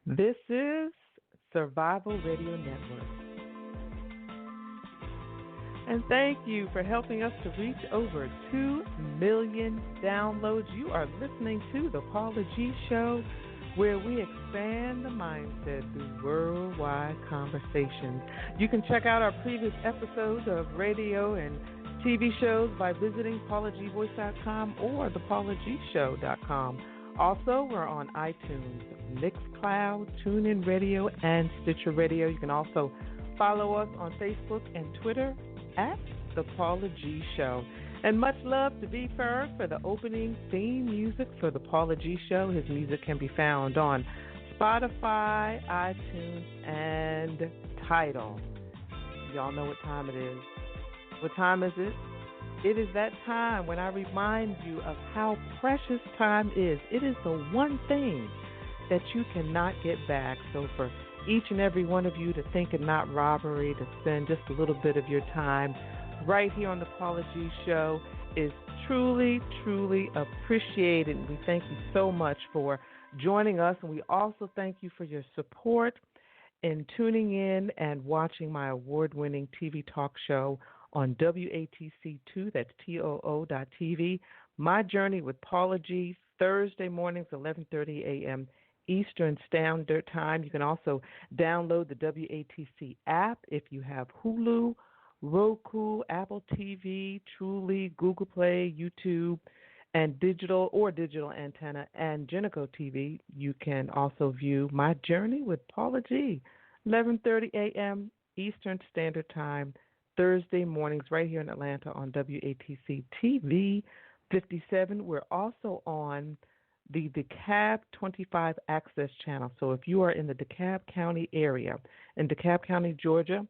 This is Survival Radio Network. And thank you for helping us to reach over 2 million downloads. You are listening to The Paula G Show, where we expand the mindset through worldwide conversations. You can check out our previous episodes of radio and TV shows by visiting paulagvoice.com or thepaulagshow.com. Also, we're on iTunes, Mixcloud, TuneIn Radio, and Stitcher Radio. You can also follow us on Facebook and Twitter at The Paula G Show. And much love to V Ferg for the opening theme music for The Paula G Show. His music can be found on Spotify, iTunes, and Tidal. Y'all know what time it is. What time is it? It is that time when I remind you of how precious time is. It is the one thing that you cannot get back. So for each and every one of you to think it not robbery to spend just a little bit of your time right here on the Paula G Show is truly, truly appreciated. And we thank you so much for joining us. And we also thank you for your support in tuning in and watching my award-winning TV talk show on WATC2, that's TOO.TV. My Journey with Paula G, Thursday mornings, 11:30 a.m. Eastern Standard Time. You can also download the WATC app if you have Hulu, Roku, Apple TV, Truly, Google Play, YouTube, and digital antenna, and Genico TV. You can also view My Journey with Paula G, 11:30 a.m. Eastern Standard Time, Thursday mornings right here in Atlanta on WATC TV 57. We're also on the DeKalb 25 Access Channel. So if you are in the DeKalb County area, in DeKalb County, Georgia,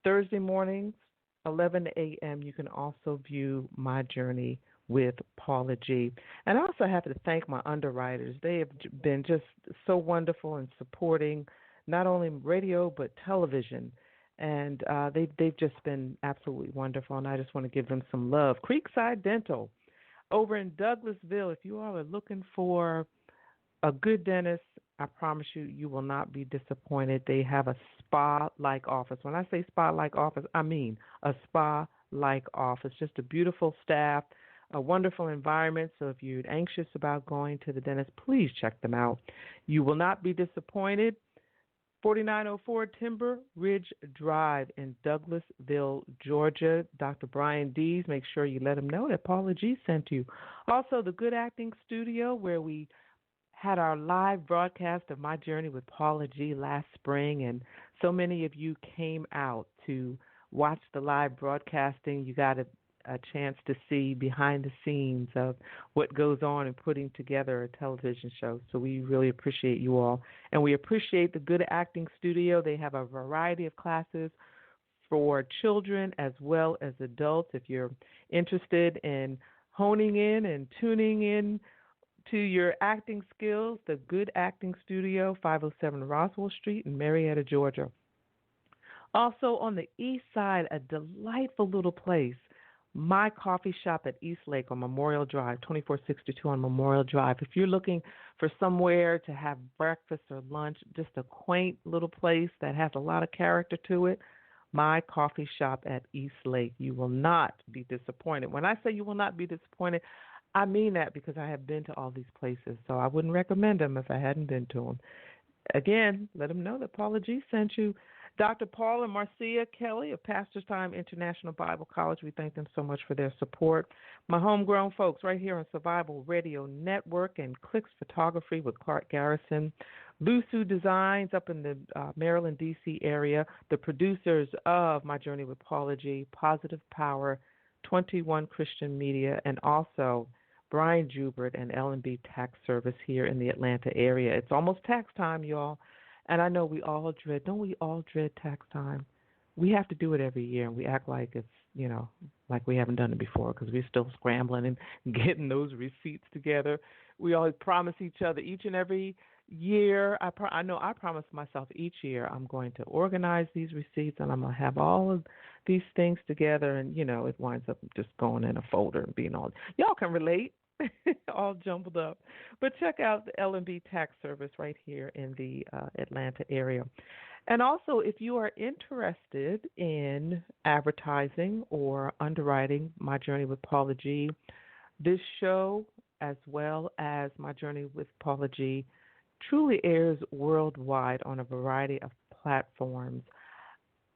Thursday mornings, 11 a.m., you can also view My Journey with Paula G. And I also have to thank my underwriters. They have been just so wonderful in supporting not only radio but television. And they've just been absolutely wonderful, and I just want to give them some love. Creekside Dental over in Douglasville, if you all are looking for a good dentist, I promise you, you will not be disappointed. They have a spa-like office. When I say spa-like office, I mean a spa-like office. Just a beautiful staff, a wonderful environment. So if you're anxious about going to the dentist, please check them out. You will not be disappointed. 4904 Timber Ridge Drive in Douglasville, Georgia. Dr. Brian Dees, make sure you let him know that Paula G sent you. Also, the Good Acting Studio, where we had our live broadcast of My Journey with Paula G last spring, and so many of you came out to watch the live broadcasting. You got a chance to see behind the scenes of what goes on in putting together a television show. So we really appreciate you all. And we appreciate the Good Acting Studio. They have a variety of classes for children as well as adults. If you're interested in honing in and tuning in to your acting skills, the Good Acting Studio, 507 Roswell Street in Marietta, Georgia. Also on the east side, a delightful little place, My Coffee Shop at Eastlake on Memorial Drive, 2462 on Memorial Drive. If you're looking for somewhere to have breakfast or lunch, just a quaint little place that has a lot of character to it, My Coffee Shop at Eastlake. You will not be disappointed. When I say you will not be disappointed, I mean that because I have been to all these places, so I wouldn't recommend them if I hadn't been to them. Again, let them know that Paula G sent you. Dr. Paul and Marcia Kelly of Pastor's Time International Bible College, we thank them so much for their support. My homegrown folks right here on Survival Radio Network and Clicks Photography with Clark Garrison. Lusu Designs up in the Maryland, D.C. area. The producers of My Journey with Paula G, Positive Power, 21 Christian Media, and also Brian Jubert and L&B Tax Service here in the Atlanta area. It's almost tax time, y'all. And I know we all dread, don't we all dread tax time? We have to do it every year, and we act like it's, like we haven't done it before because we're still scrambling and getting those receipts together. We always promise each other each and every year. I know I promise myself each year I'm going to organize these receipts, and I'm going to have all of these things together, and, it winds up just going in a folder and being all. Y'all can relate. all jumbled up. But check out the L&B Tax Service right here in the Atlanta area. And also, if you are interested in advertising or underwriting My Journey with Paula G, this show, as well as My Journey with Paula G, truly airs worldwide on a variety of platforms.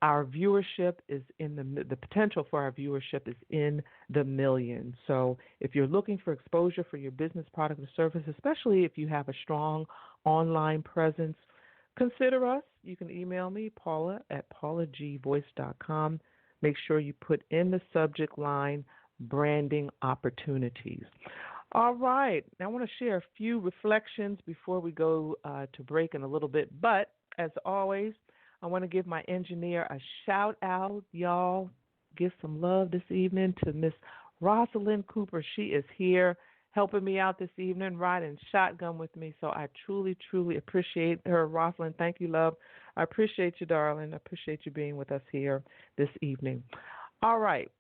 Our viewership is in the potential for our viewership is in the millions. So if you're looking for exposure for your business, product, or service, especially if you have a strong online presence, consider us. You can email me, Paula at paulagvoice.com. Make sure you put in the subject line branding opportunities. All right. Now I want to share a few reflections before we go to break in a little bit. But as always, I want to give my engineer a shout out, y'all. Give some love this evening to Miss Rosalind Cooper. She is here helping me out this evening, riding shotgun with me. So I truly, truly appreciate her. Rosalind, thank you, love. I appreciate you, darling. I appreciate you being with us here this evening. All right.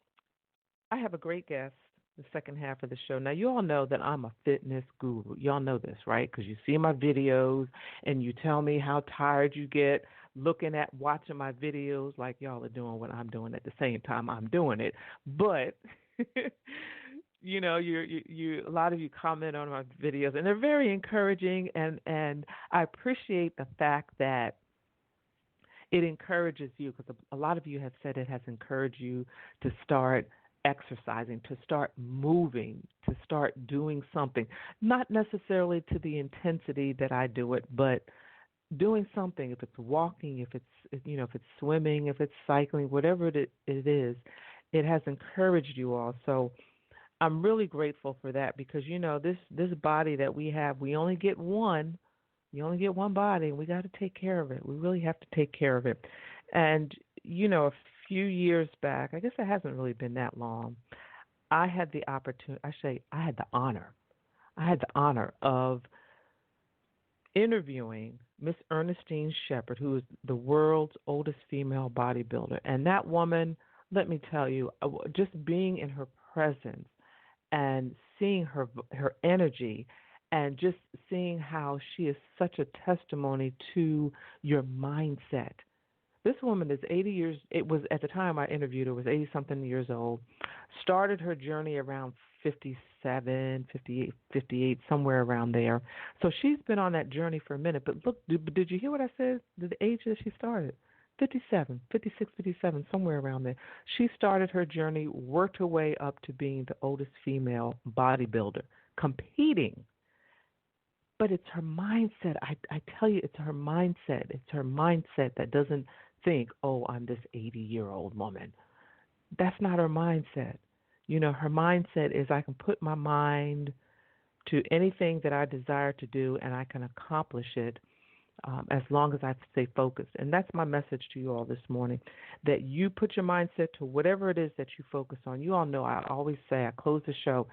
I have a great guest the second half of the show. Now, you all know that I'm a fitness guru. Y'all know this, right? Because you see my videos and you tell me how tired you get looking at watching my videos like y'all are doing what I'm doing at the same time I'm doing it. But you know, you a lot of you comment on my videos and they're very encouraging, and I appreciate the fact that it encourages you, because a lot of you have said it has encouraged you to start exercising, to start moving, to start doing something, not necessarily to the intensity that I do it, but doing something. If it's walking, if it's swimming, if it's cycling, whatever it is, it has encouraged you all. So I'm really grateful for that, because this body that we have, we only get one. You only get one body, and we got to take care of it. We really have to take care of it. And a few years back, I guess it hasn't really been that long, I had the opportunity. I had the honor. I had the honor of interviewing Miss Ernestine Shepherd, who is the world's oldest female bodybuilder. And that woman, let me tell you, just being in her presence and seeing her energy, and just seeing how she is such a testimony to your mindset. This woman is 80 years, it was at the time I interviewed her, was 80-something years old, started her journey around 57, 58, 58, somewhere around there. So she's been on that journey for a minute. But look, did you hear what I said? The age that she started? 57, 56, 57, somewhere around there. She started her journey, worked her way up to being the oldest female bodybuilder, competing. But it's her mindset. I tell you, it's her mindset. It's her mindset that doesn't think, oh, I'm this 80-year-old woman. That's not her mindset. Her mindset is, I can put my mind to anything that I desire to do, and I can accomplish it as long as I stay focused. And that's my message to you all this morning, that you put your mindset to whatever it is that you focus on. You all know I always say, I close the show,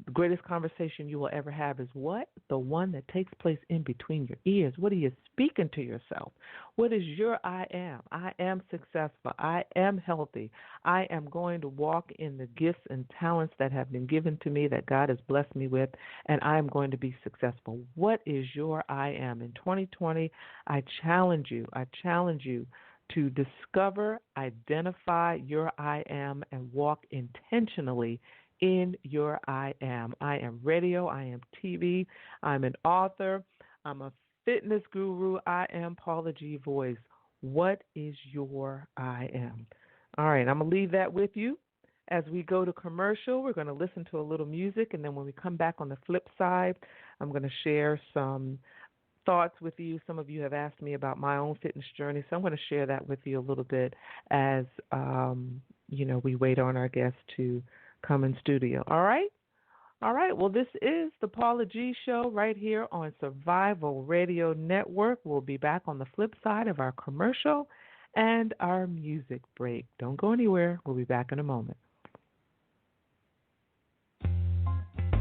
the greatest conversation you will ever have is what? The one that takes place in between your ears. What are you speaking to yourself? What is your I am? I am successful. I am healthy. I am going to walk in the gifts and talents that have been given to me, that God has blessed me with, and I am going to be successful. What is your I am? In 2020, I challenge you to discover, identify your I am, and walk intentionally in your I am. I am radio, I am TV, I'm an author, I'm a fitness guru, I am Paula G. Voice. What is your I am? All right, I'm going to leave that with you. As we go to commercial, we're going to listen to a little music, and then when we come back on the flip side, I'm going to share some thoughts with you. Some of you have asked me about my own fitness journey, so I'm going to share that with you a little bit as, we wait on our guests to come in studio. All right? All right. Well, this is the Paula G. Show right here on Survival Radio Network. We'll be back on the flip side of our commercial and our music break. Don't go anywhere. We'll be back in a moment.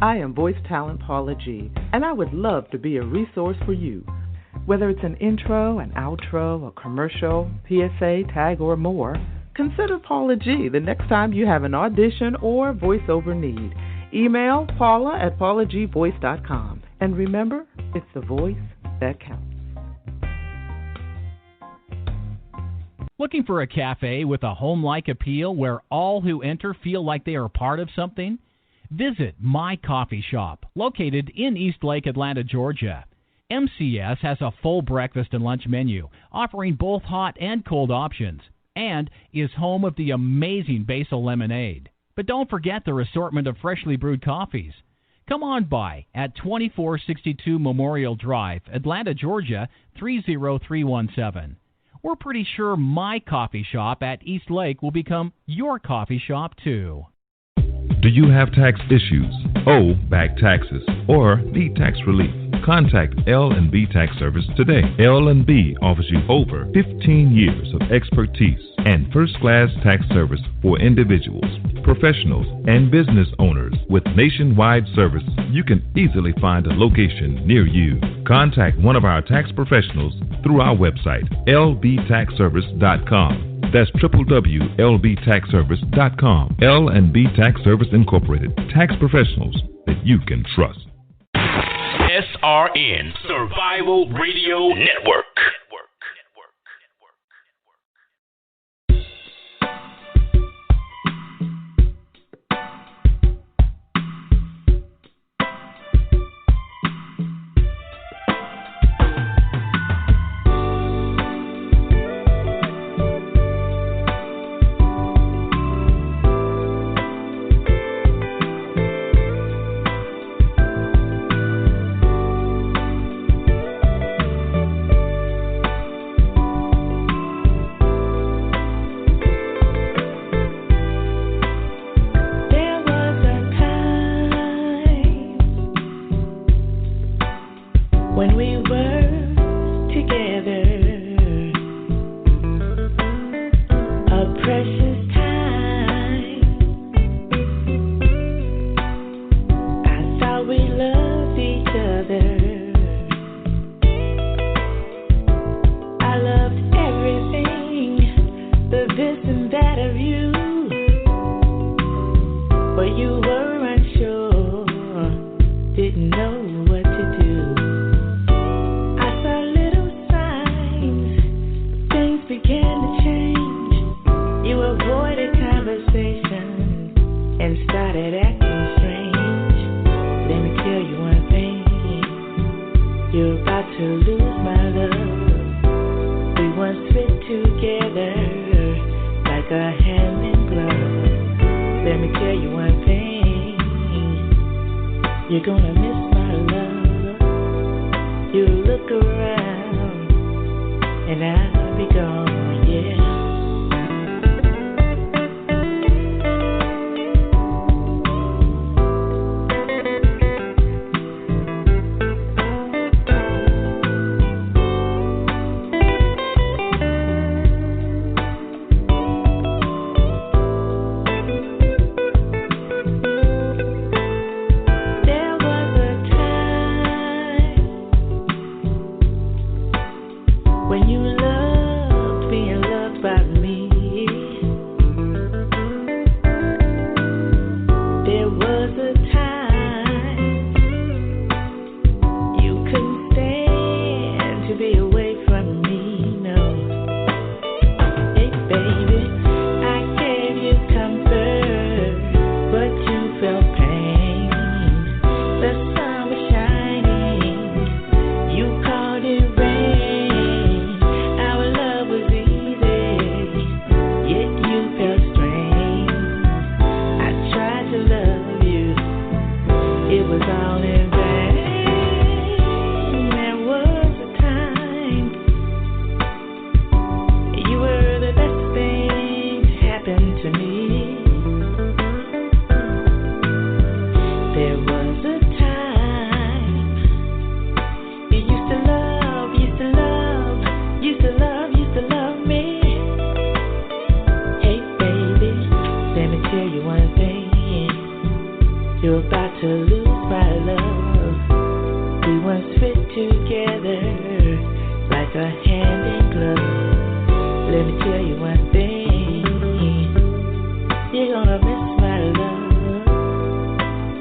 I am voice talent Paula G., and I would love to be a resource for you. Whether it's an intro, an outro, a commercial, PSA, tag, or more, consider Paula G. the next time you have an audition or voiceover need. Email Paula at paulagvoice.com. And remember, it's the voice that counts. Looking for a cafe with a home-like appeal where all who enter feel like they are part of something? Visit My Coffee Shop, located in Eastlake, Atlanta, Georgia. MCS has a full breakfast and lunch menu, offering both hot and cold options, and is home of the amazing basil lemonade. But don't forget their assortment of freshly brewed coffees. Come on by at 2462 Memorial Drive, Atlanta, Georgia, 30317. We're pretty sure My Coffee Shop at Eastlake will become your coffee shop, too. Do you have tax issues, owe back taxes, or need tax relief? Contact L&B Tax Service today. L&B offers you over 15 years of expertise and first-class tax service for individuals, professionals, and business owners. With nationwide service, you can easily find a location near you. Contact one of our tax professionals through our website, lbtaxservice.com. That's www.lbtaxservice.com. L&B Tax Service Incorporated. Tax professionals that you can trust. SRN Survival Radio Network.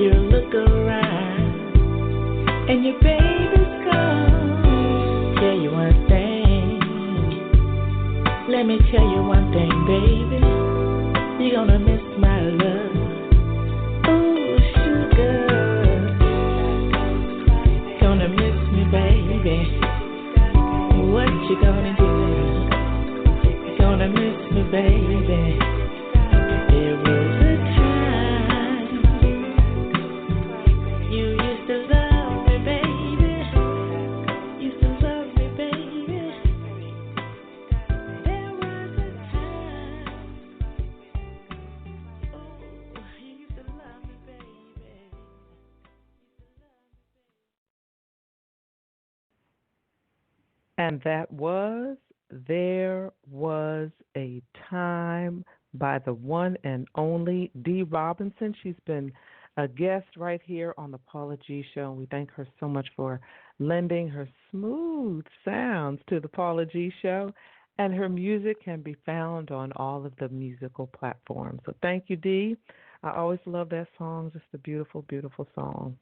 You're baby, come. Tell you one thing. Let me tell you one thing, baby. You're gonna miss my love. Oh, sugar. Gonna miss me, baby. What you gonna do? Gonna miss me, baby. There was a time you used to love me, baby. Used to love me, baby. There was a time. Oh, you used to love me, baby. And that was There Was a Time by the one and only Dee Robinson. She's been a guest right here on the Paula G Show, and we thank her so much for lending her smooth sounds to the Paula G Show. And her music can be found on all of the musical platforms. So thank you, Dee. I always love that song, just a beautiful, beautiful song.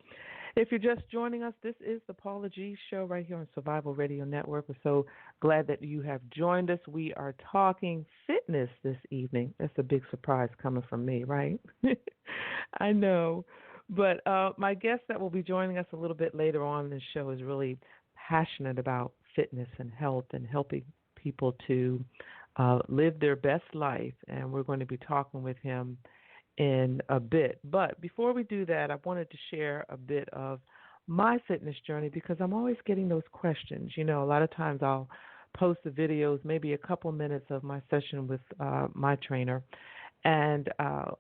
If you're just joining us, this is the Paula G Show right here on Survival Radio Network. We're so glad that you have joined us. We are talking fitness this evening. That's a big surprise coming from me, right? I know. But my guest that will be joining us a little bit later on in the show is really passionate about fitness and health and helping people to live their best life. And we're going to be talking with him in a bit. But before we do that, I wanted to share a bit of my fitness journey because I'm always getting those questions. You know, a lot of times I'll post the videos, maybe a couple minutes of my session with my trainer, and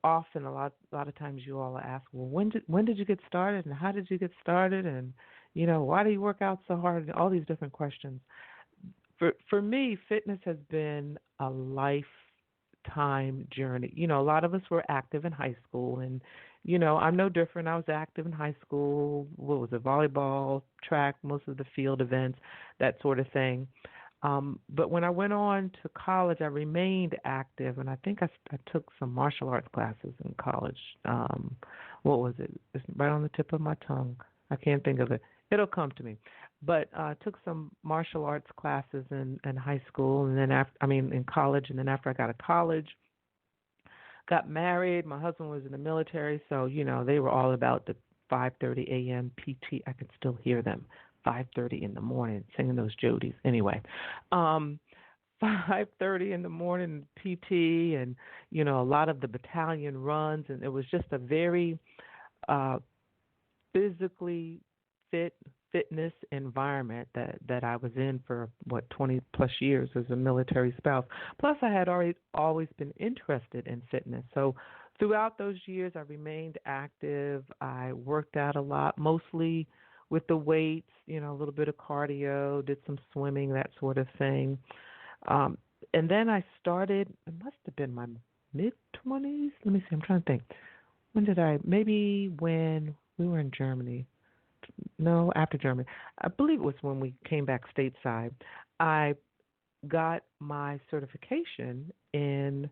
often a lot of times you all ask, well, when did you get started, and how did you get started, and you know, why do you work out so hard, and all these different questions. For me, fitness has been a lifetime journey. You know, a lot of us were active in high school, and you know, I'm no different. I was active in high school. What was it? Volleyball, track, most of the field events, that sort of thing. But when I went on to college, I remained active, and I think I took some martial arts classes in college. What was it? It's right on the tip of my tongue. I can't think of it. It'll come to me. But I took some martial arts classes in high school, and then in college, and then after I got to college, got married. My husband was in the military, so you know they were all about the 5:30 a.m. PT. I could still hear them 5:30 in the morning singing those Jodies. Anyway, 5:30 in the morning PT, and you know a lot of the battalion runs, and it was just a very physically fitness environment that I was in for 20 plus years as a military spouse. Plus I had always been interested in fitness. So throughout those years I remained active. I worked out a lot, mostly with the weights, you know, a little bit of cardio, did some swimming, that sort of thing. And then I started, it must have been my mid-20s. Let me see, I'm trying to think. Maybe when we were in Germany. No, after Germany. I believe it was when we came back stateside. I got my certification in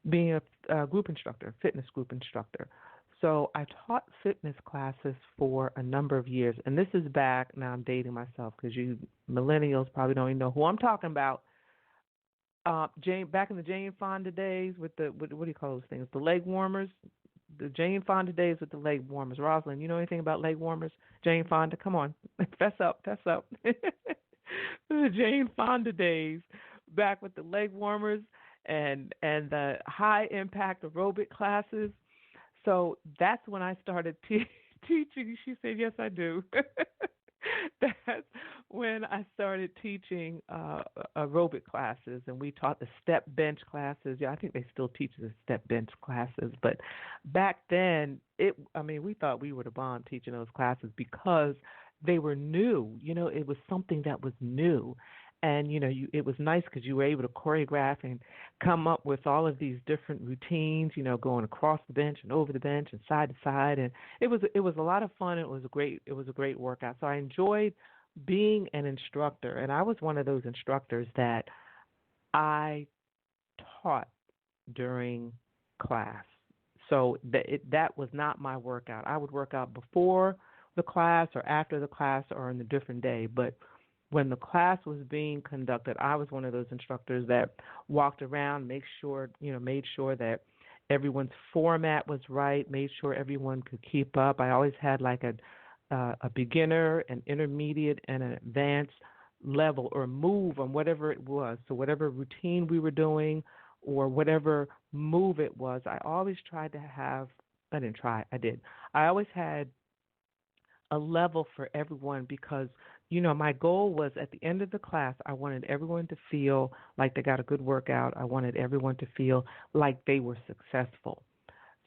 being a group instructor, fitness group instructor. So I taught fitness classes for a number of years. And this is back, now I'm dating myself because you millennials probably don't even know who I'm talking about. Back in the Jane Fonda days with what do you call those things? The leg warmers. The Jane Fonda days with the leg warmers. Rosalind, you know anything about leg warmers? Jane Fonda, come on, fess up. The Jane Fonda days, back with the leg warmers and the high impact aerobic classes. So that's when I started teaching. She said, "Yes, I do." That's when I started teaching aerobic classes, and we taught the step bench classes. Yeah, I think they still teach the step bench classes, but back then, we thought we were the bomb teaching those classes because they were new. You know, it was something that was new. And, you know, it was nice because you were able to choreograph and come up with all of these different routines, you know, going across the bench and over the bench and side to side. And it was a lot of fun. It was a great workout. So I enjoyed being an instructor. And I was one of those instructors that I taught during class. So that was not my workout. I would work out before the class or after the class or on a different day. But when the class was being conducted, I was one of those instructors that walked around, made sure that everyone's format was right, made sure everyone could keep up. I always had like a beginner, an intermediate, and an advanced level or move on whatever it was. So whatever routine we were doing or whatever move it was, I always tried to have, I didn't try, I did. I always had a level for everyone because, my goal was at the end of the class, I wanted everyone to feel like they got a good workout. I wanted everyone to feel like they were successful.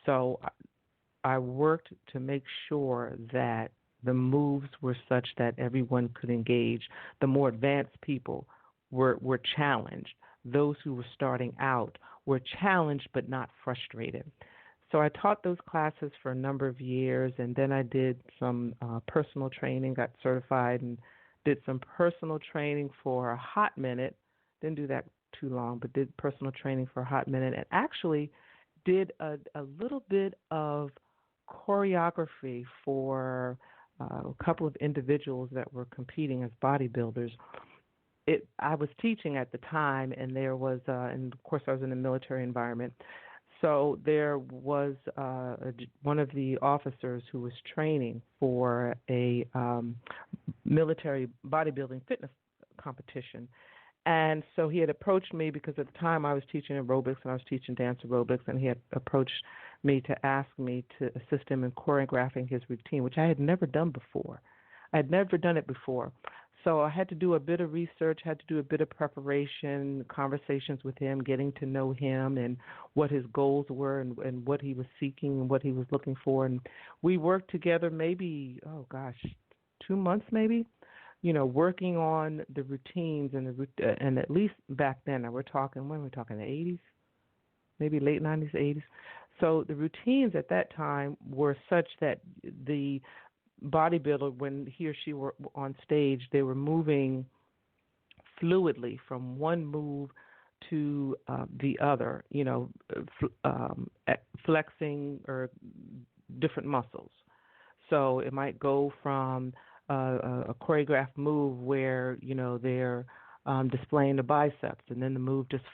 So I worked to make sure that the moves were such that everyone could engage. The more advanced people were challenged. Those who were starting out were challenged but not frustrated. So I taught those classes for a number of years, and then I did some personal training, got certified, and did some personal training for a hot minute. Didn't do that too long, but did personal training for a hot minute, and actually did a little bit of choreography for a couple of individuals that were competing as bodybuilders. I was teaching at the time, and there was, and of course I was in a military environment, so there was one of the officers who was training for a military bodybuilding fitness competition. And so he had approached me because at the time I was teaching aerobics and I was teaching dance aerobics, and he had approached me to ask me to assist him in choreographing his routine, which I had never done before. I had never done it before. So I had to do a bit of research, had to do a bit of preparation, conversations with him, getting to know him and what his goals were and what he was seeking and what he was looking for. And we worked together maybe, 2 months maybe, working on the routines and at least back then, when we're talking the 80s, maybe late 90s, 80s. So the routines at that time were such that the bodybuilder, when he or she were on stage, they were moving fluidly from one move to the other, flexing or different muscles. So it might go from a choreographed move where, they're displaying the biceps, and then the move just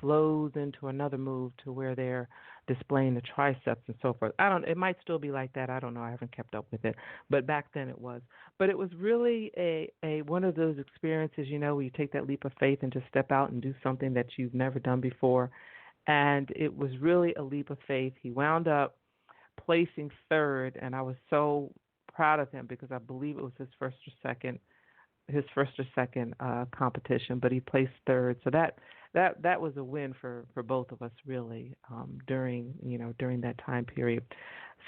flows into another move to where they're displaying the triceps and so forth. It might still be like that. I don't know. I haven't kept up with it. But back then it was. But it was really a one of those experiences, where you take that leap of faith and just step out and do something that you've never done before. And it was really a leap of faith. He wound up placing third, and I was so proud of him because I believe it was his first or second competition, but he placed third. So that was a win for both of us, really, during that time period.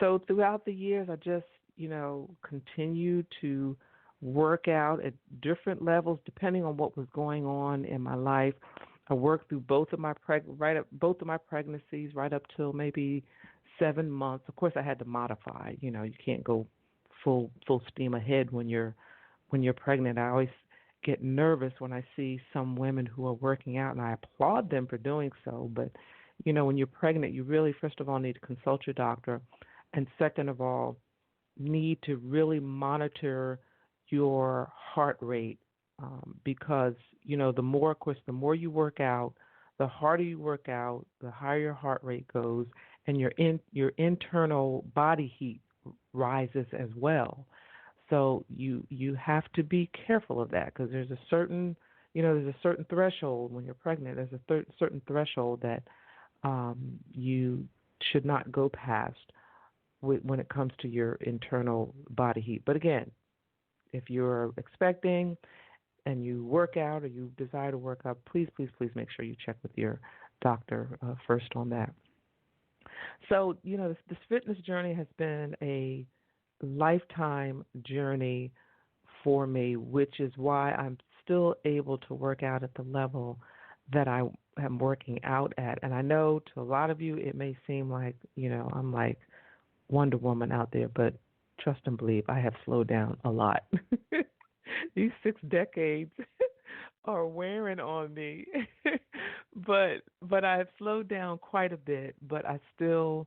So throughout the years, I just continued to work out at different levels depending on what was going on in my life. I worked through both of my pregnancies right up till maybe 7 months. Of course, I had to modify. You can't go full steam ahead when you're pregnant. I always get nervous when I see some women who are working out, and I applaud them for doing so. But, when you're pregnant, you really, first of all, need to consult your doctor, and second of all, need to really monitor your heart rate because, the more you work out, the harder you work out, the higher your heart rate goes, and your internal body heat rises as well. So you have to be careful of that because there's a certain threshold when you're pregnant. There's a certain threshold that you should not go past when it comes to your internal body heat. But again, if you're expecting and you work out or you desire to work out, please make sure you check with your doctor first on that. So, this fitness journey has been a lifetime journey for me, which is why I'm still able to work out at the level that I am working out at. And I know to a lot of you it may seem like, I'm like Wonder Woman out there, but trust and believe, I have slowed down a lot. These 6 decades are wearing on me. but I have slowed down quite a bit, but I still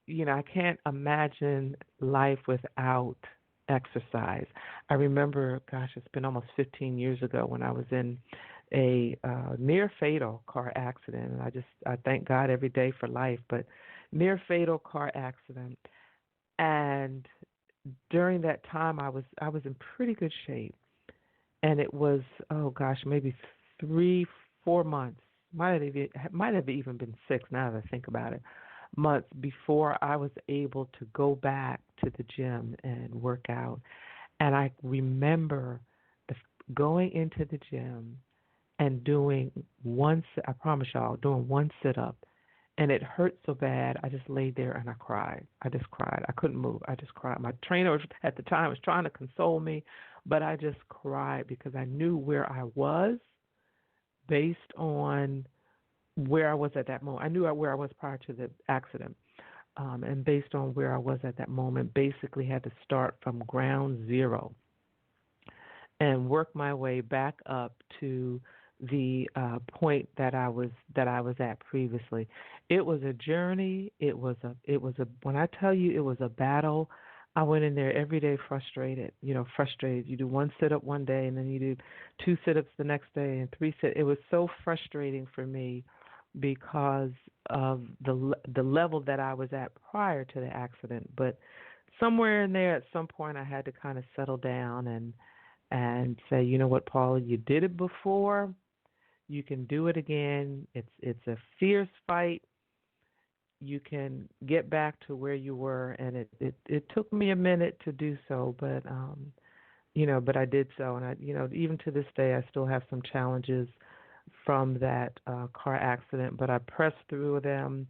I can't imagine life without exercise. I remember, gosh, it's been almost 15 years ago when I was in a near fatal car accident, and I thank God every day for life, but near fatal car accident. And during that time, I was in pretty good shape, and it was, oh gosh, maybe 3-4 months, might have even been 6 now that I think about it, months before I was able to go back to the gym and work out. And I remember going into the gym and doing one sit-up, and it hurt so bad, I just laid there and I cried. I just cried. I couldn't move. I just cried. My trainer at the time was trying to console me, but I just cried because I knew where I was based on where I was at that moment. I knew where I was prior to the accident, and based on where I was at that moment, basically had to start from ground zero and work my way back up to the point that I was at previously. It was a journey. It was a when I tell you it was a battle. I went in there every day frustrated. You do one sit-up one day, and then you do 2 sit-ups the next day, and 3 sit. It was so frustrating for me because of the level that I was at prior to the accident. But somewhere in there, at some point, I had to kind of settle down and say, you know what, Paula, you did it before. You can do it again. It's a fierce fight. You can get back to where you were, and it took me a minute to do so, but but I did so, and even to this day, I still have some challenges from that car accident, but I pressed through them,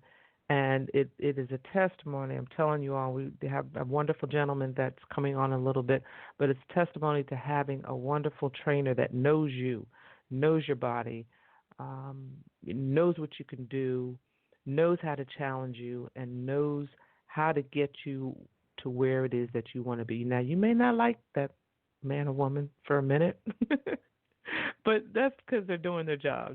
and it is a testimony. I'm telling you all, we have a wonderful gentleman that's coming on a little bit, but it's testimony to having a wonderful trainer that knows you, knows your body, knows what you can do, knows how to challenge you, and knows how to get you to where it is that you want to be. Now, you may not like that man or woman for a minute, but that's because they're doing their job.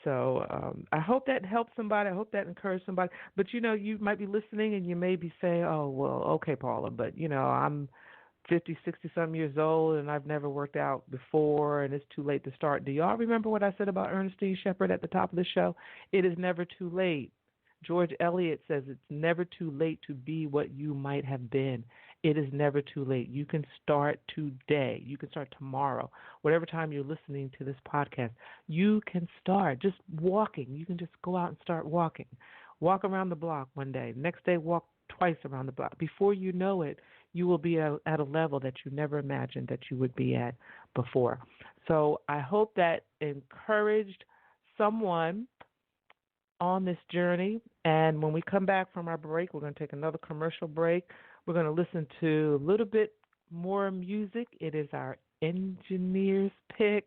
So I hope that helps somebody. I hope that encouraged somebody. But, you might be listening and you may be saying, oh, well, okay, Paula, but, I'm 50, 60-some years old, and I've never worked out before, and it's too late to start. Do y'all remember what I said about Ernestine Shepherd at the top of the show? It is never too late. George Eliot says it's never too late to be what you might have been. It is never too late. You can start today. You can start tomorrow. Whatever time you're listening to this podcast, you can start just walking. You can just go out and start walking. Walk around the block one day. Next day, walk twice around the block. Before you know it, you will be at a level that you never imagined that you would be at before. So I hope that encouraged someone on this journey. And when we come back from our break, we're going to take another commercial break. We're going to listen to a little bit more music. It is our engineer's pick,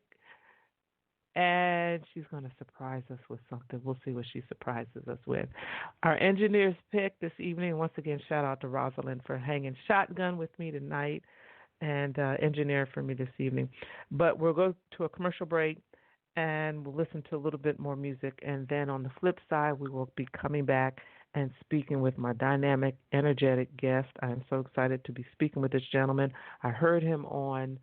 and she's going to surprise us with something. We'll see what she surprises us with. Our engineer's pick this evening, once again, shout out to Rosalind for hanging shotgun with me tonight and engineering for me this evening. But we'll go to a commercial break, and we'll listen to a little bit more music. And then on the flip side, we will be coming back and speaking with my dynamic, energetic guest. I am so excited to be speaking with this gentleman. I heard him on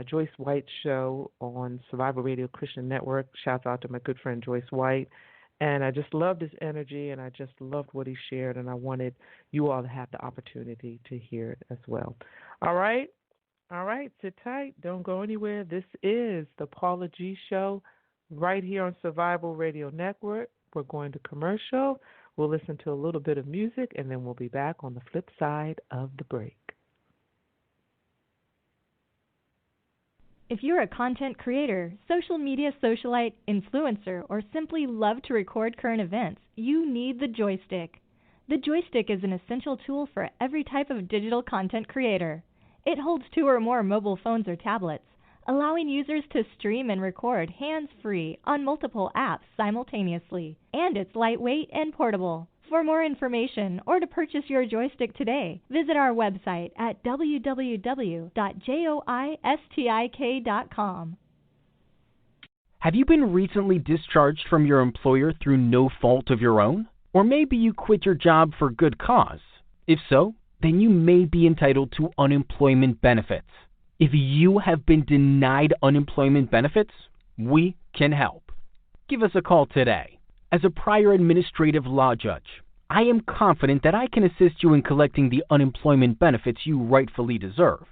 Joyce White's show on Survival Radio Christian Network. Shouts out to my good friend Joyce White. And I just loved his energy, and I just loved what he shared, and I wanted you all to have the opportunity to hear it as well. All right, sit tight. Don't go anywhere. This is the Paula G Show right here on Survival Radio Network. We're going to commercial. We'll listen to a little bit of music, and then we'll be back on the flip side of the break. If you're a content creator, social media socialite, influencer, or simply love to record current events, you need the joystick. The joystick is an essential tool for every type of digital content creator. It holds 2 or more mobile phones or tablets, allowing users to stream and record hands-free on multiple apps simultaneously. And it's lightweight and portable. For more information or to purchase your joystick today, visit our website at www.joystik.com. Have you been recently discharged from your employer through no fault of your own? Or maybe you quit your job for good cause? If so, then you may be entitled to unemployment benefits. If you have been denied unemployment benefits, we can help. Give us a call today. As a prior administrative law judge, I am confident that I can assist you in collecting the unemployment benefits you rightfully deserve.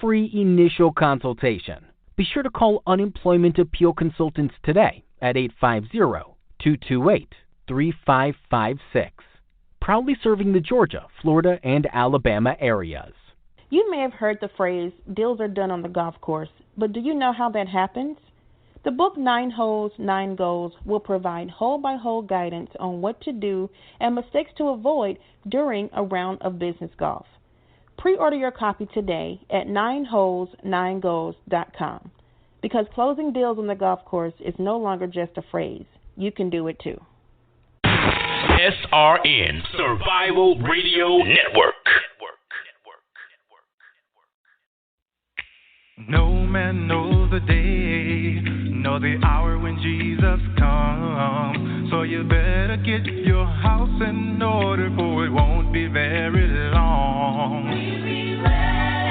Free initial consultation. Be sure to call Unemployment Appeal Consultants today at 850-228-3556. Proudly serving the Georgia, Florida, and Alabama areas. You may have heard the phrase, deals are done on the golf course, but do you know how that happens? The book 9 Holes, 9 Goals will provide hole-by-hole guidance on what to do and mistakes to avoid during a round of business golf. Pre-order your copy today at 9holes9goals.com because closing deals on the golf course is no longer just a phrase. You can do it too. SRN Survival Radio Network. No man knows the day, nor the hour when Jesus comes. So you better get your house in order, for it won't be very long.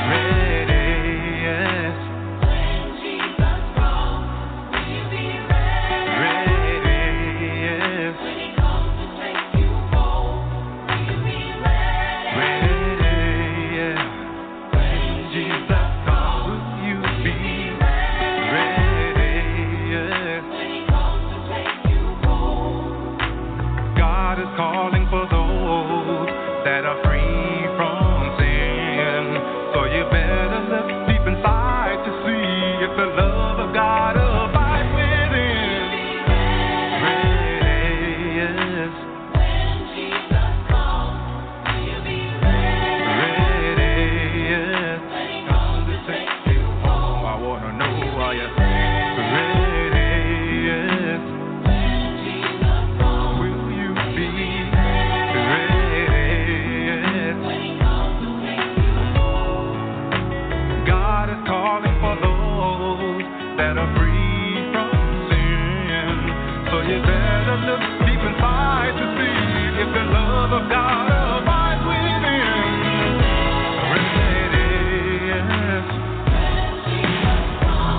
Ready, yes. When Jesus comes, we'll be ready, yes. When he comes to take you home, we'll be ready, yes. When Jesus comes, will you be ready, yes. When he comes to take you home. God is calling for those that are free from sin. So you better look deep inside to see if the love of God abides within. Ready, yes. When Jesus comes, you'll be ready, yes. When he comes to take you home, I wanna know, are you ready, yes. When Jesus comes, will you be ready, yes. When he comes to take you home. God is calling for those that are free from sin. So you better look deep inside to see if the love of God abides within. Ready, yes.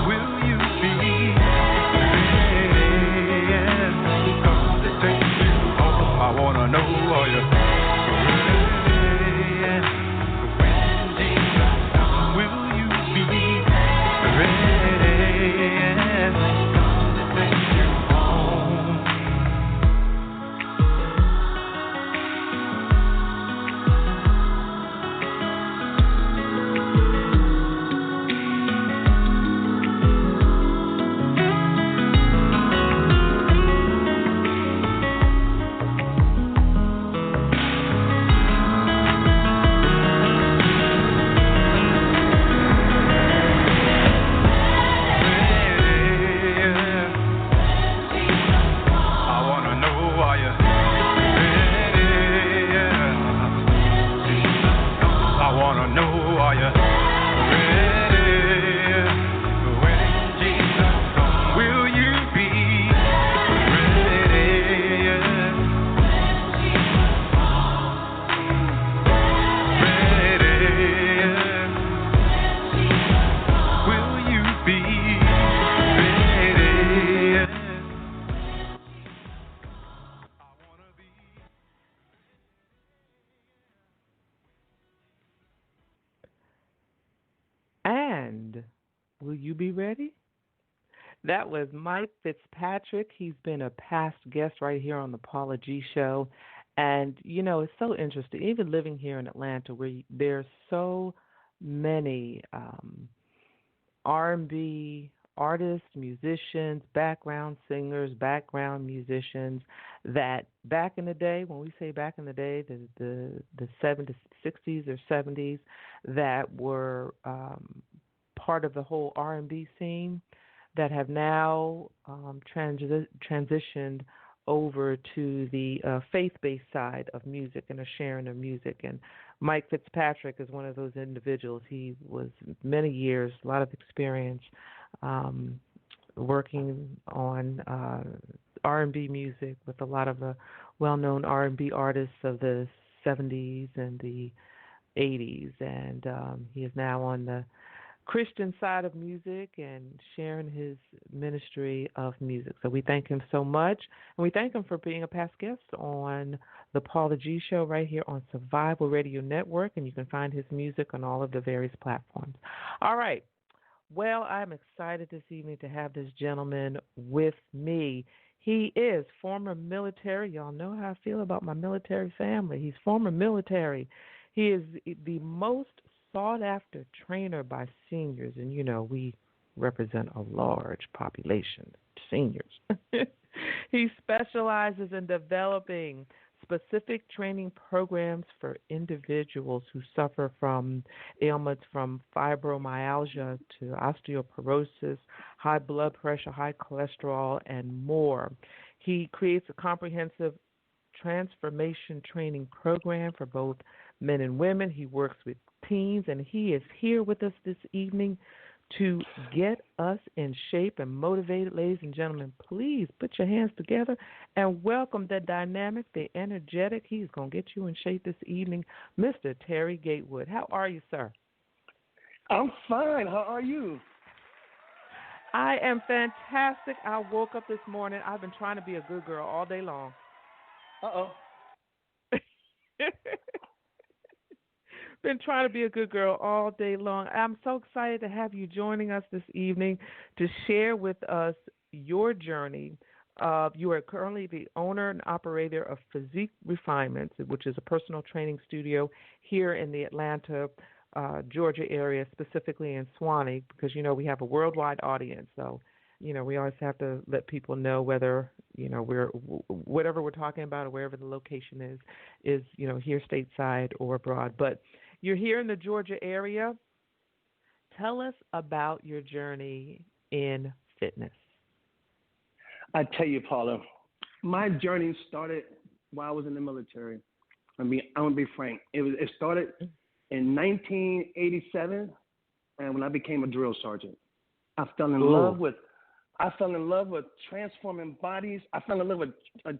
Will you be ready, yes. Come to take you home. I wanna know, are you ready, yes. When Jesus comes, will you be ready, yes. Come to take you home. And will you be ready? That was Mike Fitzpatrick. He's been a past guest right here on the Paula G Show. And, you know, it's so interesting, even living here in Atlanta where there's so many R&B artists, musicians, background singers, background musicians that back in the day, when we say back in the day, the 70s, 60s or 70s, that were part of the whole R&B scene that have now transitioned over to the faith-based side of music and a sharing of music. And Mike Fitzpatrick is one of those individuals. He was many years, a lot of experience working on R&B music with a lot of the well-known R&B artists of the 70s and the '80s, and he is now on the Christian side of music and sharing his ministry of music. So we thank him so much, and we thank him for being a past guest on the Paula G Show right here on Survival Radio Network, and you can find his music on all of the various platforms. All right. Well, I'm excited this evening to have this gentleman with me. He is former military. Y'all know how I feel about my military family. He's former military. He is the most sought-after trainer by seniors, and you know we represent a large population, seniors. He specializes in developing specific training programs for individuals who suffer from ailments from fibromyalgia to osteoporosis, high blood pressure, high cholesterol, and more. He creates a comprehensive transformation training program for both men and women. He works with teens, and he is here with us this evening to get us in shape and motivated. Ladies and gentlemen, please put your hands together and welcome the dynamic, the energetic. He's going to get you in shape this evening, Mr. Terry Gatewood. How are you, sir? I'm fine. How are you? I am fantastic. I woke up this morning. I've been trying to be a good girl all day long. Uh-oh. Been trying to be a good girl all day long. I'm so excited to have you joining us this evening to share with us your journey. You are currently the owner and operator of Physique Refinements, which is a personal training studio here in the Atlanta, Georgia area, specifically in Swanee, because, you know, we have a worldwide audience. So, you know, we always have to let people know whether, you know, whatever we're talking about or wherever the location is, you know, here stateside or abroad. But you're here in the Georgia area. Tell us about your journey in fitness. I tell you, Paula, my journey started while I was in the military. I'm gonna be frank. It started in 1987, and when I became a drill sergeant, I fell in love with transforming bodies. I fell in love with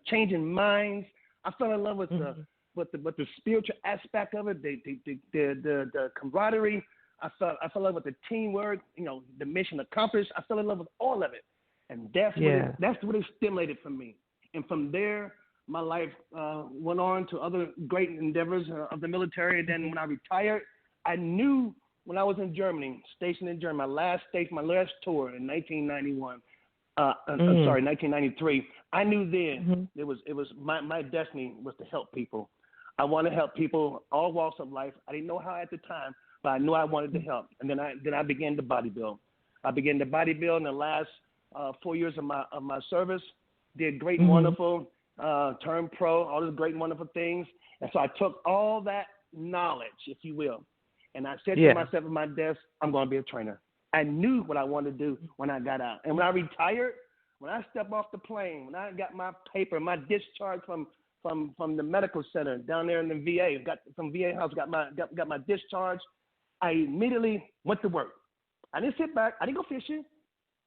changing minds. I fell in love with the spiritual aspect of it, the camaraderie. I fell in love with the teamwork, you know, the mission accomplished. I fell in love with all of it, and that's what it stimulated for me. And from there, my life went on to other great endeavors of the military. And then when I retired, I knew when I was in Germany, stationed in Germany, my last tour in 1991. 1993. I knew then it was my destiny was to help people. I want to help people, all walks of life. I didn't know how at the time, but I knew I wanted to help. And then I began to bodybuild. I began to bodybuild in the last 4 years of my service. Did great and wonderful, turned pro, all those great and wonderful things. And so I took all that knowledge, if you will, and I said to myself at my desk, I'm going to be a trainer. I knew what I wanted to do when I got out. And when I retired, when I stepped off the plane, when I got my paper, my discharge from the medical center down there in the VA, got from VA house, got my discharge, I immediately went to work. I didn't sit back. I didn't go fishing.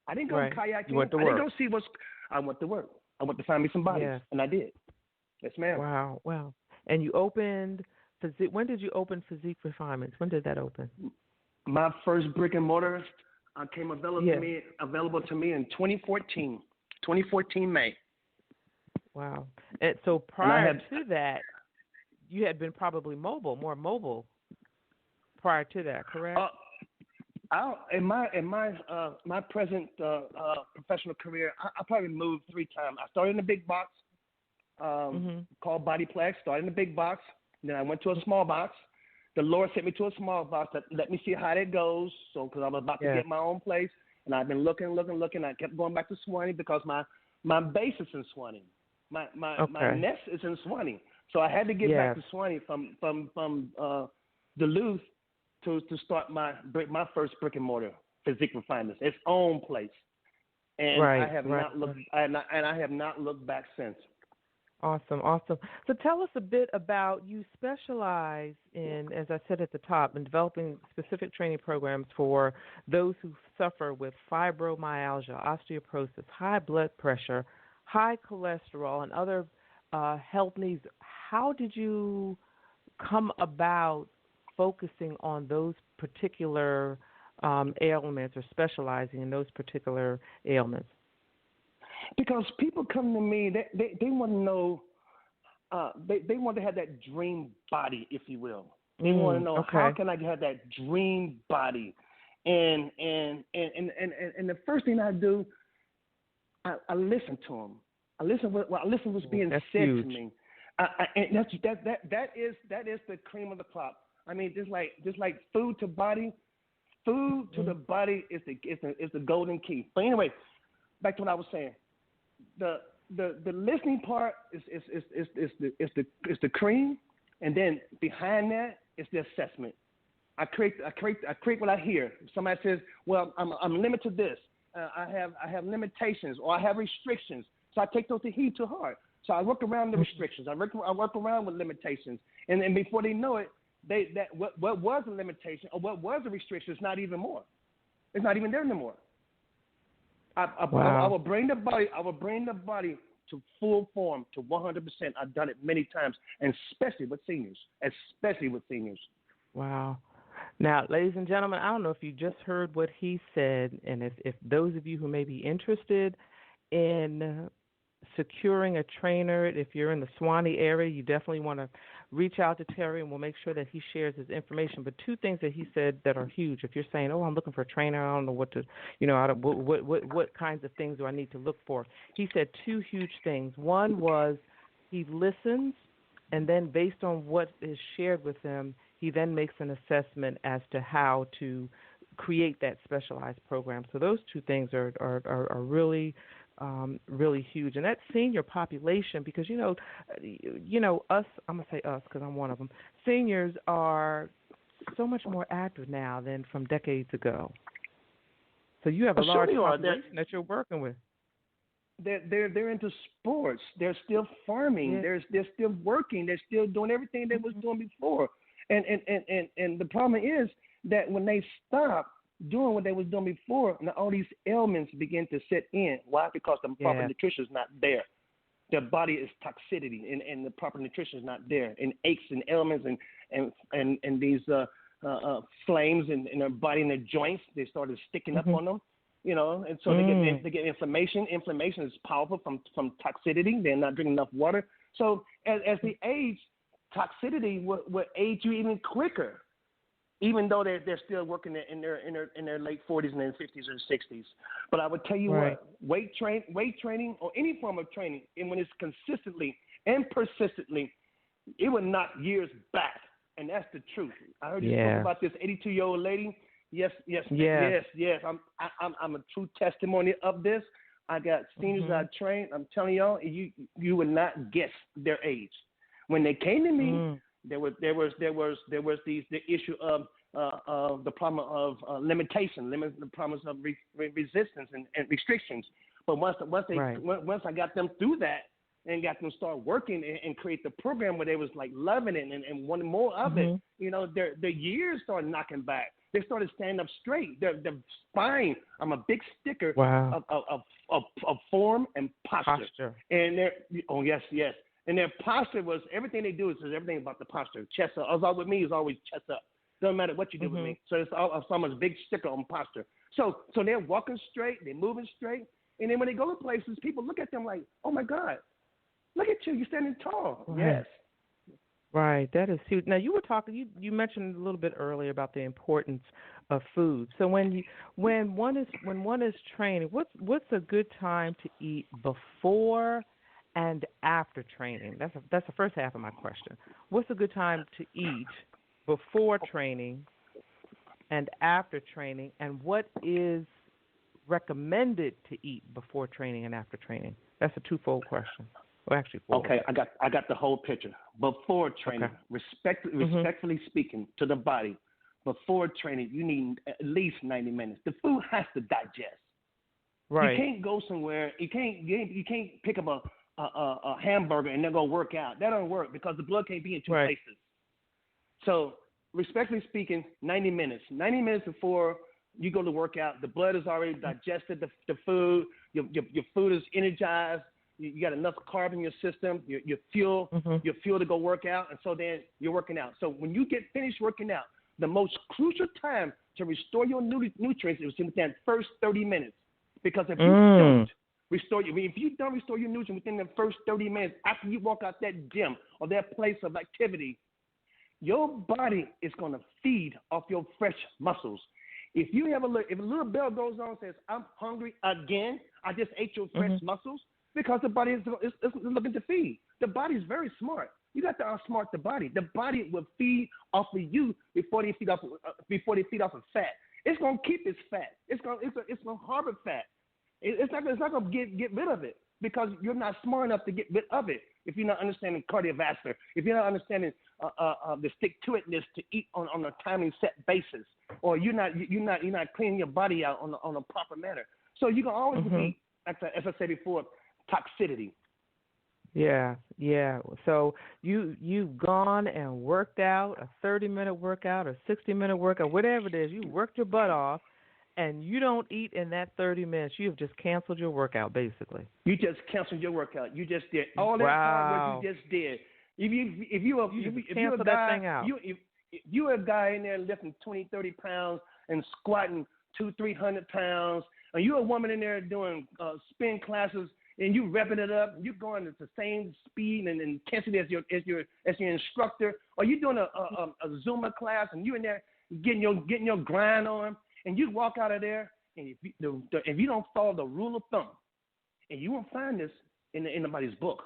I didn't go kayaking. I didn't go see I went to work. I went to find me some bodies, and I did. Yes, ma'am. Wow. And you opened Physique. When did you open Physique Refinements? When did that open? My first brick and mortar came available to me in 2014 May. Wow. And so prior to that, you had been probably more mobile prior to that, correct? In my present professional career, I probably moved 3 times. I started in a big box called Bodyplex. Started in a big box, then I went to a small box. The Lord sent me to a small box that let me see how that goes. So, because I was about to get my own place, and I've been looking. I kept going back to Swanee because my base is in Swanee. My nest is in Swanee. So I had to get back to Swanee from Duluth to start my first brick and mortar Physique Refinements, its own place. And I have not looked back since. Awesome. So tell us a bit about, you specialize in, as I said at the top, in developing specific training programs for those who suffer with fibromyalgia, osteoporosis, high blood pressure, high cholesterol, and other health needs. How did you come about focusing on those particular ailments or specializing in those particular ailments? Because people come to me, they want to know, they want to have that dream body, if you will. They want to know, how can I have that dream body? And the first thing I do, I listen to them. I listen what's being said to me. And that is the cream of the crop. I mean, just like food to body, food to the body is the golden key. But anyway, back to what I was saying. The listening part is the cream, and then behind that is the assessment. I create what I hear. If somebody says, "Well, I'm limited to this. I have limitations or I have restrictions," so I take those to heed to heart. So I work around the restrictions. I work around with limitations, and before they know it, what was a limitation or what was a restriction is not even more. It's not even there anymore. I will bring the body. I will bring the body to full form, to 100%. I've done it many times, and especially with seniors. Wow. Now, ladies and gentlemen, I don't know if you just heard what he said, and if those of you who may be interested in securing a trainer, if you're in the Swanee area, you definitely want to reach out to Terry, and we'll make sure that he shares his information. But two things that he said that are huge. If you're saying, "Oh, I'm looking for a trainer, I don't know what to, what kinds of things do I need to look for?" He said two huge things. One was he listens, and then based on what is shared with him, he then makes an assessment as to how to create that specialized program. So those two things are really really huge. And that senior population, because, us, I'm going to say us because I'm one of them, seniors are so much more active now than from decades ago. So you have a large population that you're working with. They're into sports. They're still farming. Yeah. They're still working. They're still doing everything they was doing before. And the problem is that when they stop doing what they was doing before, and all these ailments begin to set in. Why? Because the proper nutrition is not there. Their body is toxicity, and the proper nutrition is not there. And aches and ailments and these flames in their body and their joints, they started sticking up on them. And so they get inflammation. Inflammation is powerful from toxicity. They're not drinking enough water. So as they age, toxicity will age you even quicker, even though they're still working in their late 40s and their 50s or 60s. But I would tell you what, weight training or any form of training, and when it's consistently and persistently, it will knock years back, and that's the truth. I heard you talk about this 82-year-old lady. Yes. I'm a true testimony of this. I got seniors I trained. I'm telling y'all, you would not guess their age. When they came to me, there was the issue of the problem of limitation, the problems of resistance and restrictions. But once I got them through that and got them start working and create the program where they was like loving it and wanting more of it, their years started knocking back. They started standing up straight. Their spine. I'm a big sticker of form and posture. And yes. And their posture was, everything they do is everything about the posture. Chest up. With me is always chest up. Doesn't matter what you do with me. So it's almost a big sticker on posture. So they're walking straight, they're moving straight. And then when they go to places, people look at them like, "Oh my God, look at you, you're standing tall." Right. Yes. Right, that is huge. Now you were talking. You mentioned a little bit earlier about the importance of food. So when one is training, what's a good time to eat before and after training? That's the first half of my question. What's a good time to eat before training and after training, and what is recommended to eat before training and after training? That's a twofold question. Well, actually, four. Okay, I got the whole picture. Before training, respectfully speaking to the body, before training, you need at least 90 minutes. The food has to digest. Right. You can't go somewhere. You can't pick up a hamburger and then go work out. That don't work because the blood can't be in two places. So, respectfully speaking, 90 minutes. 90 minutes before you go to work out, the blood has already digested the food. Your food is energized. You got enough carb in your system. Your fuel, your fuel to go work out, and so then you're working out. So when you get finished working out, the most crucial time to restore your nutrients is within that first 30 minutes. Because if you don't if you don't restore your nutrients within the first 30 minutes after you walk out that gym or that place of activity, your body is going to feed off your fresh muscles. If a little bell goes on and says, I'm hungry again, I just ate your fresh muscles, because the body is looking to feed. The body is very smart. You got to outsmart the body. The body will feed off of you before they feed off of fat. It's going to keep its fat. It's going to harbor fat. It's not going to get rid of it, because you're not smart enough to get rid of it. If you're not understanding cardiovascular, if you're not understanding the stick-to-itness to eat on a timely set basis, or you're not cleaning your body out on a proper manner, so you can always be, as I said before, toxicity. Yeah. So you've gone and worked out a 30-minute workout or 60-minute workout, whatever it is. You worked your butt off, and you don't eat in that 30 minutes. You have just canceled your workout, basically. You just canceled your workout. You just did all that hard work you just did. If you're a guy, if you're a guy in there lifting 20, 30 pounds and squatting 200-300 pounds, and you're a woman in there doing spin classes, and you repping it up, you're going at the same speed and intensity as your instructor, or you're doing a Zumba class and you're in there getting your grind on, and you walk out of there, and if you don't follow the rule of thumb, and you won't find this in anybody's book.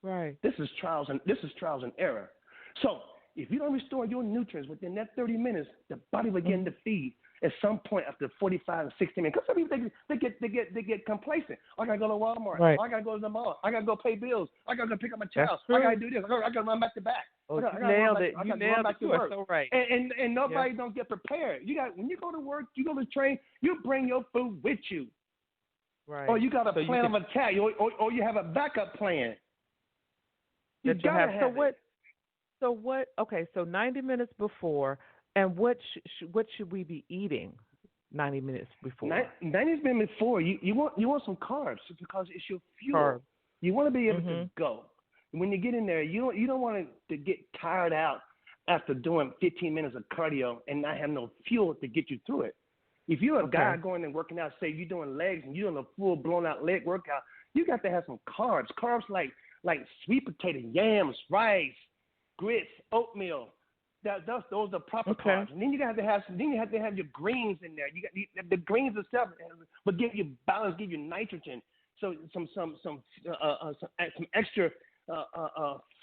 Right. This is trials and error. So if you don't restore your nutrients within that 30 minutes, the body will begin to feed at some point after 45 and 60 minutes. Because some people they get complacent. I gotta go to Walmart. Right. I gotta go to the mall. I gotta go pay bills. I gotta go pick up my child. I gotta do this. I gotta run back to back. Oh, you nailed it. You nailed it. You are so right. And nobody don't get prepared. When you go to work, you go to train, you bring your food with you. Right. Or you got a plan of attack, or you have a backup plan. You gotta have it. So what? Okay, so 90 minutes before. And what should we be eating 90 minutes before? 90 minutes before, you want some carbs, because it's your fuel. Carbs. You want to be able to go. When you get in there, you don't want to get tired out after doing 15 minutes of cardio and not have no fuel to get you through it. If you're a guy going and working out, say you're doing legs and you're doing a full blown out leg workout, you got to have some carbs. Carbs like sweet potato, yams, rice, grits, oatmeal. Those are proper carbs. And then you have to have your greens in there. You got the greens itself will give you balance, give you nitrogen. So some extra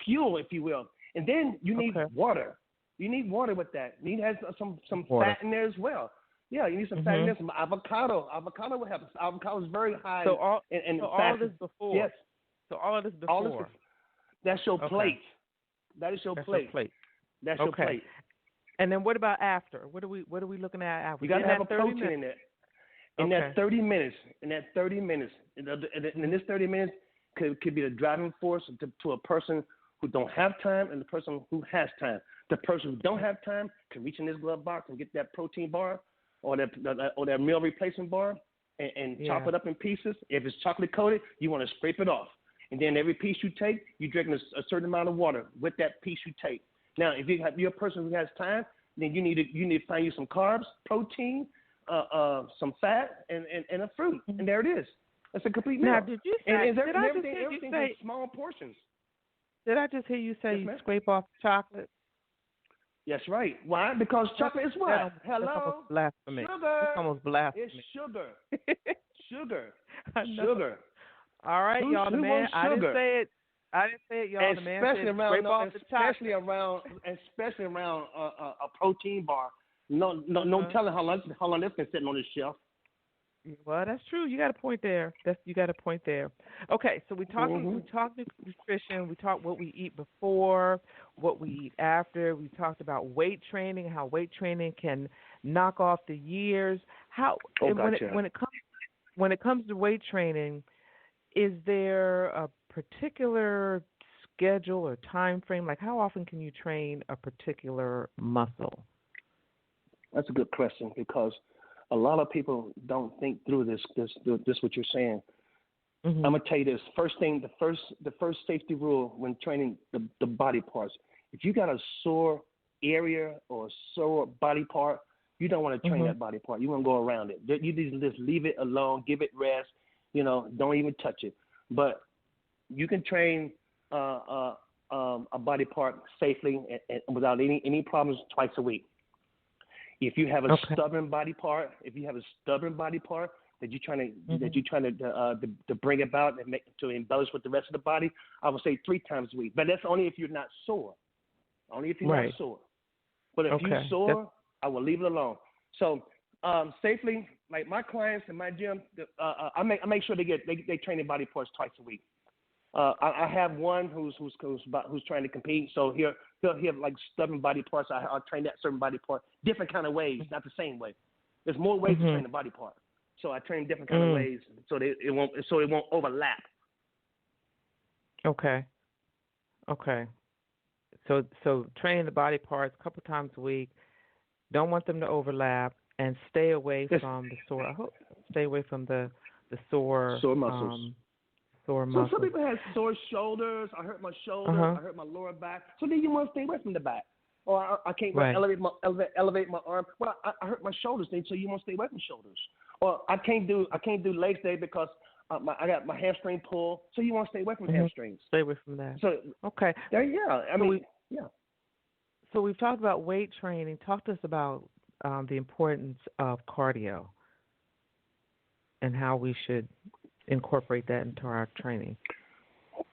fuel, if you will. And then you need water. You need water with that. You need to have some fat in there as well. Yeah, you need some fat in there. Some avocado. Avocado will help. Avocado is very high in fat. All of this before. Yes. So all of this before. That's your plate. That is your plate. That's your plate. And then what about after? What are we looking at after? You got to have a protein in there. In that 30 minutes. In this 30 minutes could be the driving force to a person who don't have time and the person who has time. The person who don't have time can reach in this glove box and get that protein bar or that meal replacement bar and chop it up in pieces. If it's chocolate coated, you want to scrape it off. And then every piece you take, you drink a certain amount of water with that piece you take. Now, if you're a person who has time, then you need to find you some carbs, protein, some fat, and a fruit, and there it is. That's a complete meal. Now, did you say? Everything in small portions. Did I just hear you say you scrape off chocolate? Yes, right. Why? Because chocolate is what? Hello. That's almost blasphemy. Sugar. That's almost blasphemy. It's sugar. Sugar. Sugar. All right, y'all. The man. I didn't say it. Y'all. The man said scrape off the chocolate. Especially around a protein bar. No telling how long that's been sitting on this shelf. Well, that's true. You got a point there. You got a point there. Okay, so we talked nutrition. We talked what we eat before, what we eat after. We talked about weight training, how weight training can knock off the years. When it comes to weight training, is there a particular schedule or time frame? Like, how often can you train a particular muscle? That's a good question, because a lot of people don't think through this what you're saying. I'm gonna tell you this. First thing, the first safety rule when training the body parts. If you got a sore area or a sore body part, you don't want to train that body part. You want to go around it. You just leave it alone, give it rest. Don't even touch it. But you can train a body part safely and without any problems twice a week. If you have a stubborn body part, that you're trying to bring about and to embellish with the rest of the body, I would say 3 times a week. But that's only if you're not sore. Only if you're not sore. But if you're sore, I will leave it alone. So safely, like my clients in my gym, I make sure they train their body parts twice a week. I have one who's trying to compete, so he'll have like stubborn body parts. I'll train that certain body part different kind of ways, not the same way. There's more ways to train the body part, so I train different kind of ways so it won't overlap. Okay. So training the body parts a couple times a week. Don't want them to overlap, and stay away from the sore. Stay away from the sore muscles. Sore muscles. So some people have sore shoulders. I hurt my shoulder. I hurt my lower back. So then you want to stay away from the back. Or I can't elevate my arm. Well, I hurt my shoulders. So you want to stay away from shoulders. Or I can't do legs day because I got my hamstring pulled. So you want to stay away from hamstrings. Stay away from that. So okay. Yeah. So we've talked about weight training. Talk to us about the importance of cardio and how we should incorporate that into our training.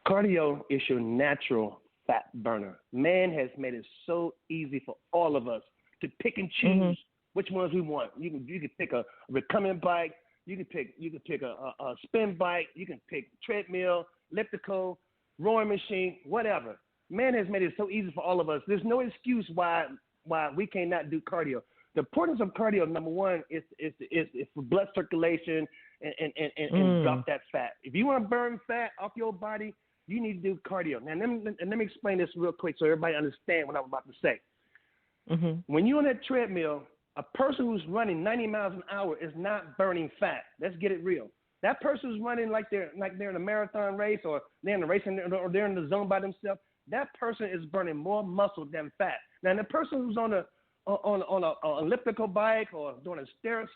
Cardio is your natural fat burner. Man has made it so easy for all of us to pick and choose which ones we want. You can pick a recumbent bike. You can pick a spin bike. You can pick treadmill, elliptical, rowing machine, whatever. Man has made it so easy for all of us. There's no excuse why we cannot do cardio. The importance of cardio, number one, is for blood circulation and drop that fat. If you want to burn fat off your body, you need to do cardio. Now, let me explain this real quick so everybody understands what I'm about to say. When you're on that treadmill, a person who's running 90 miles an hour is not burning fat. Let's get it real. That person who's running like they're in a marathon race, or they're in a race or they're in the zone by themselves, that person is burning more muscle than fat. Now, the person who's on an elliptical bike, or doing a stair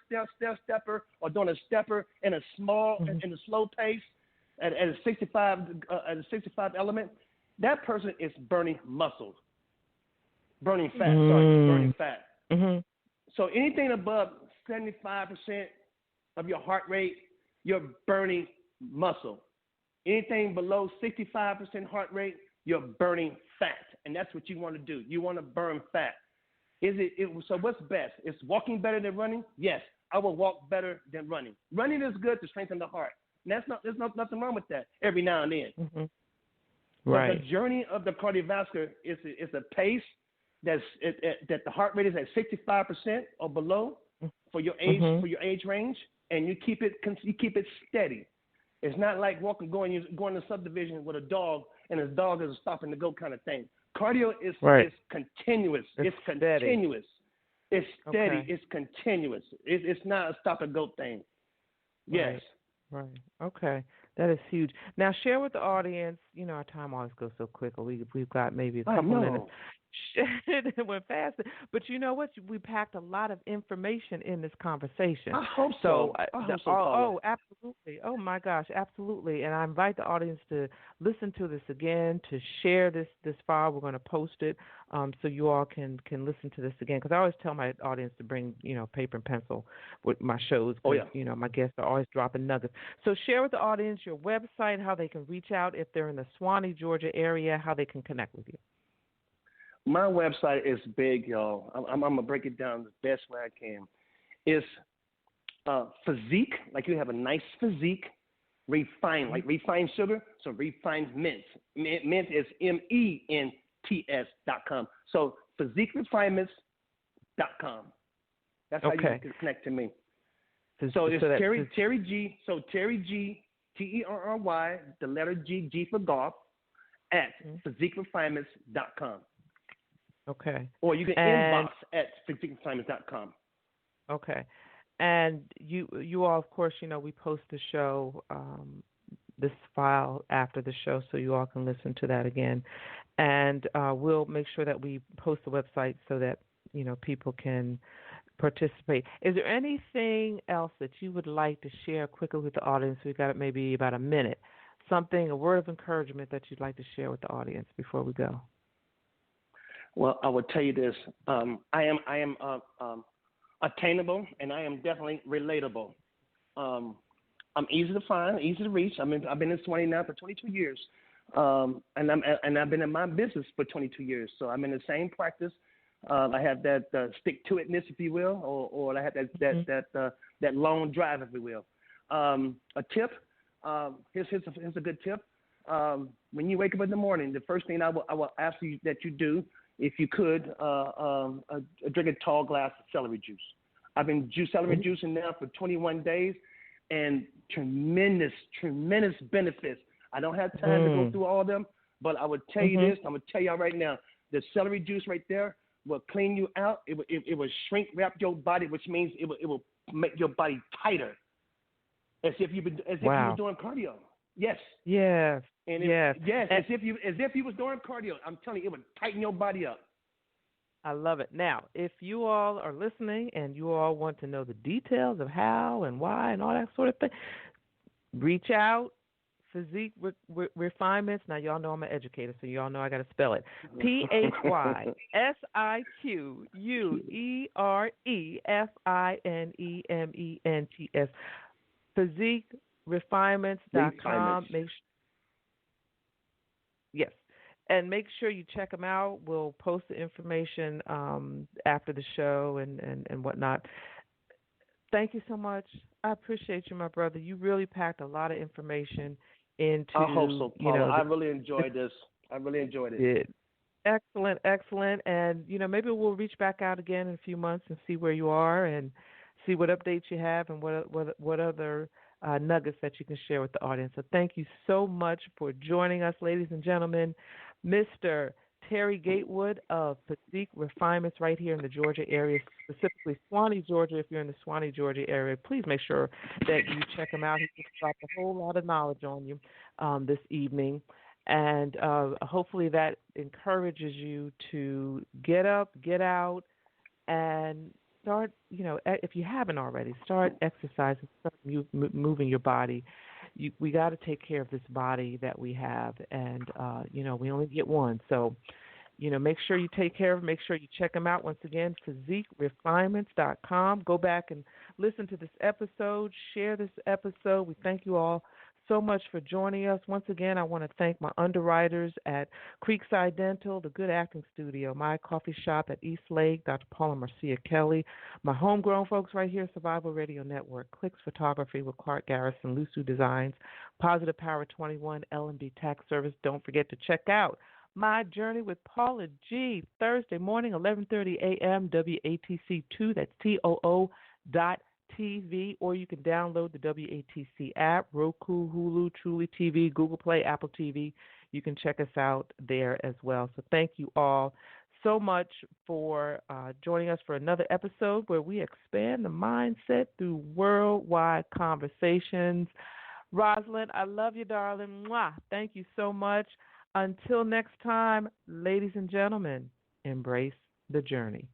stepper, or doing a stepper in a small in a slow pace at a 65 element, that person is burning muscle, burning fat. So anything above 75% of your heart rate, you're burning muscle. Anything below 65% heart rate, you're burning fat, and that's what you want to do. You want to burn fat. So what's best? Is walking better than running? Yes, I will walk better than running. Running is good to strengthen the heart. And there's nothing wrong with that every now and then. But the journey of the cardiovascular is a pace that the heart rate is at 65% or below for your age range, and you keep it steady. It's not like going to subdivision with a dog and his dog is a stop and to go kind of thing. Cardio is continuous. It's continuous. It's steady. It's continuous. It's not a stop and go thing. Yes. Right. Okay. That is huge. Now, share with the audience. Our time always goes so quick. We've got maybe a couple minutes. It went fast. But you know what? We packed a lot of information in this conversation. I hope so. Absolutely. Oh, my gosh, absolutely. And I invite the audience to listen to this again, to share this file. We're going to post it so you all can listen to this again. Because I always tell my audience to bring, paper and pencil with my shows. My guests are always dropping nuggets. So share with the audience your website, how they can reach out if they're in the Suwanee, Georgia area, how they can connect with you. My website is big, y'all. I'm going to break it down the best way I can. It's physique, like you have a nice physique, refined, like refined sugar, so refined mints. Mint is MENTS.com. So physiquerefinements.com. That's how you can connect to me. So it's Terry G. So Terry G, TERRY, the letter G for golf, at physiquerefinements.com. Okay. Or you can inbox at physiquerefinements.com. Okay. And you all, of course, we post the show this file after the show so you all can listen to that again. And we'll make sure that we post the website so that, people can participate. Is there anything else that you would like to share quickly with the audience? We've got maybe about a minute. Something, a word of encouragement that you'd like to share with the audience before we go. Well, I will tell you this. I am attainable, and I am definitely relatable. I'm easy to find, easy to reach. I've been in Swanee now for 22 years, and I've been in my business for 22 years. So I'm in the same practice. I have that stick-to-itness, if you will, or I have that long drive, if you will. A tip. Here's a good tip. When you wake up in the morning, the first thing I will ask you that you do, if you could, drink a tall glass of celery juice. I've been celery juicing now for 21 days, and tremendous benefits. I don't have time to go through all of them, but I would tell you this. I'm going to tell y'all right now, the celery juice right there will clean you out. It will shrink wrap your body, which means it will make your body tighter, as if you were doing cardio. Yes. Yes. And yes. As if you was doing cardio. I'm telling you, it would tighten your body up. I love it. Now, if you all are listening and you all want to know the details of how and why and all that sort of thing, reach out. Physique Refinements. Now, y'all know I'm an educator, so y'all know I got to spell it. PHYSIQUEREFINEMENTS. PhysiqueRefinements.com. Yes. And make sure you check them out. We'll post the information after the show and whatnot. Thank you so much. I appreciate you, my brother. You really packed a lot of information into. I hope so, Paula. I really enjoyed this. I really enjoyed it. Excellent. And, maybe we'll reach back out again in a few months and see where you are and see what updates you have and what other nuggets that you can share with the audience. So thank you so much for joining us, ladies and gentlemen. Mr. Terry Gatewood of Physique Refinements right here in the Georgia area, specifically Swanee, Georgia. If you're in the Swanee, Georgia area, please make sure that you check him out. He just dropped a whole lot of knowledge on you this evening. And hopefully that encourages you to get up, get out, and start, if you haven't already, start exercising, start moving your body. We got to take care of this body that we have, and, we only get one. So, make sure you take care of it. Make sure you check them out. Once again, PhysiqueRefinements.com. Go back and listen to this episode. Share this episode. We thank you all so much for joining us. Once again, I want to thank my underwriters at Creekside Dental, the Good Acting Studio, My Coffee Shop at East Lake, Dr. Paula Marcia Kelly, my homegrown folks right here, Survival Radio Network, Clicks Photography with Clark Garrison, Lusu Designs, Positive Power 21, L&B Tax Service. Don't forget to check out My Journey with Paula G, Thursday morning, 11:30 a.m., WATC2, that's TOO.TV, or you can download the WATC app, Roku, Hulu, Truly TV, Google Play, Apple TV. You can check us out there as well. So thank you all so much for joining us for another episode where we expand the mindset through worldwide conversations. Rosalind, I love you, darling. Mwah. Thank you so much. Until next time, ladies and gentlemen, embrace the journey.